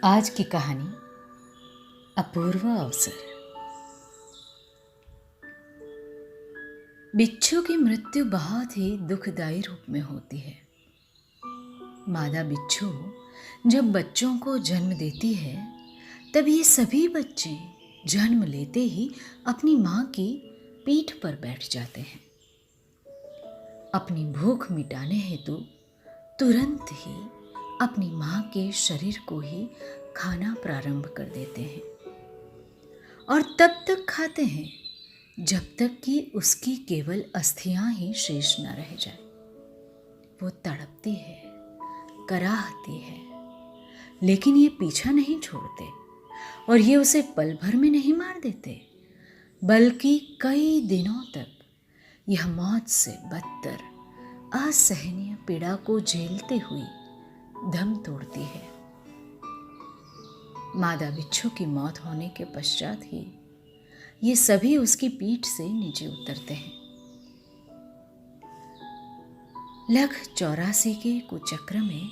आज की कहानी अपूर्व अवसर। बिच्छू की मृत्यु बहुत ही दुखदायी रूप में होती है। मादा बिच्छू जब बच्चों को जन्म देती है तब ये सभी बच्चे जन्म लेते ही अपनी माँ की पीठ पर बैठ जाते हैं। अपनी भूख मिटाने हेतु तुरंत ही अपनी माँ के शरीर को ही खाना प्रारंभ कर देते हैं और तब तक खाते हैं जब तक कि उसकी केवल अस्थियां ही शेष न रह जाए। वो तड़पती है, कराहती है, लेकिन ये पीछा नहीं छोड़ते और ये उसे पल भर में नहीं मार देते, बल्कि कई दिनों तक यह मौत से बदतर असहनीय पीड़ा को झेलते हुए दम तोड़ती है। मादा बिच्छू की मौत होने के पश्चात ही ये सभी उसकी पीठ से नीचे उतरते हैं। लख 84 के कुचक्र में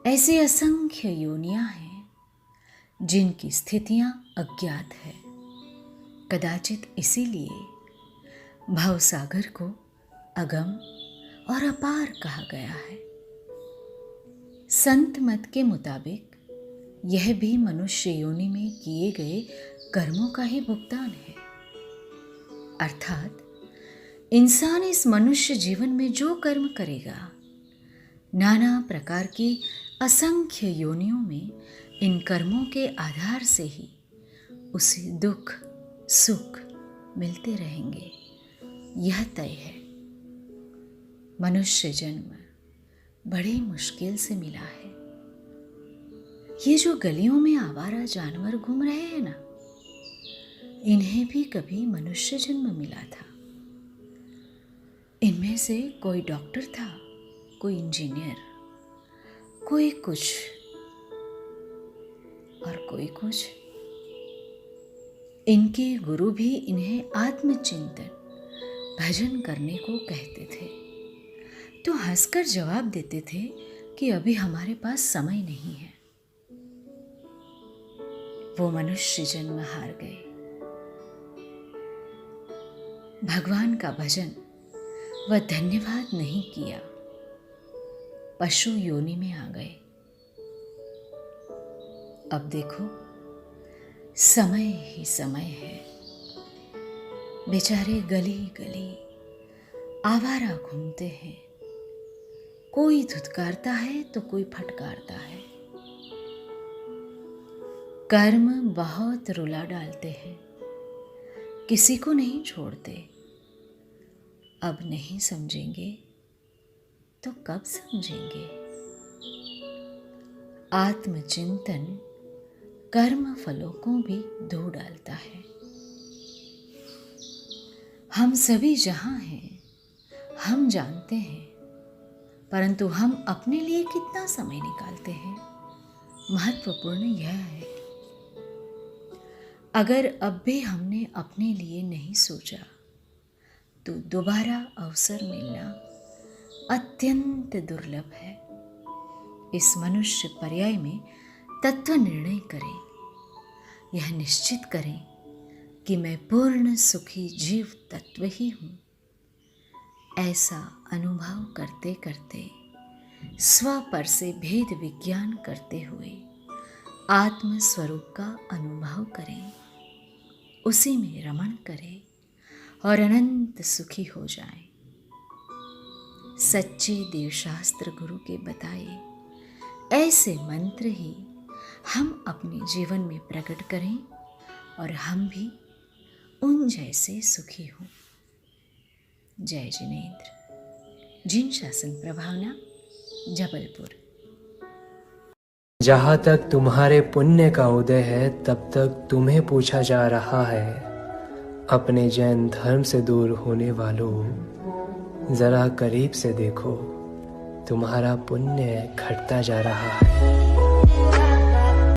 ऐसी असंख्य योनियां हैं जिनकी स्थितियां अज्ञात है। कदाचित इसीलिए भवसागर को अगम और अपार कहा गया है। संत मत के मुताबिक यह भी मनुष्य योनि में किए गए कर्मों का ही भुगतान है। अर्थात इंसान इस मनुष्य जीवन में जो कर्म करेगा, नाना प्रकार की असंख्य योनियों में इन कर्मों के आधार से ही उसे दुख सुख मिलते रहेंगे, यह तय है। मनुष्य जन्म बड़ी मुश्किल से मिला है। ये जो गलियों में आवारा जानवर घूम रहे हैं ना, इन्हें भी कभी मनुष्य जन्म मिला था। इनमें से कोई डॉक्टर था, कोई इंजीनियर, कोई कुछ और कोई कुछ। इनके गुरु भी इन्हें आत्मचिंतन भजन करने को कहते थे, तो हंसकर जवाब देते थे कि अभी हमारे पास समय नहीं है। वो मनुष्य जन्म हार गए। भगवान का भजन व धन्यवाद नहीं किया, पशु योनि में आ गए। अब देखो, समय ही समय है। बेचारे गली गली आवारा घूमते हैं। कोई धुतकारता है तो कोई फटकारता है। कर्म बहुत रुला डालते हैं, किसी को नहीं छोड़ते। अब नहीं समझेंगे तो कब समझेंगे। आत्मचिंतन कर्म फलों को भी धो डालता है। हम सभी जहां हैं हम जानते हैं, परंतु हम अपने लिए कितना समय निकालते हैं, महत्वपूर्ण यह है। अगर अब भी हमने अपने लिए नहीं सोचा तो दोबारा अवसर मिलना अत्यंत दुर्लभ है। इस मनुष्य पर्याय में तत्व निर्णय करें, यह निश्चित करें कि मैं पूर्ण सुखी जीव तत्व ही हूँ। ऐसा अनुभव करते करते, स्व पर से भेद विज्ञान करते हुए आत्म स्वरूप का अनुभव करें, उसी में रमण करें और अनंत सुखी हो जाएं। सच्चे देवशास्त्र गुरु के बताए ऐसे मंत्र ही हम अपने जीवन में प्रकट करें और हम भी उन जैसे सुखी हों। जय जिनेंद्र, जिन शासन प्रभावना, जबलपुर। जहाँ तक तुम्हारे पुण्य का उदय है तब तक तुम्हें पूछा जा रहा है, अपने जैन धर्म से दूर होने वालों, जरा करीब से देखो, तुम्हारा पुण्य घटता जा रहा है।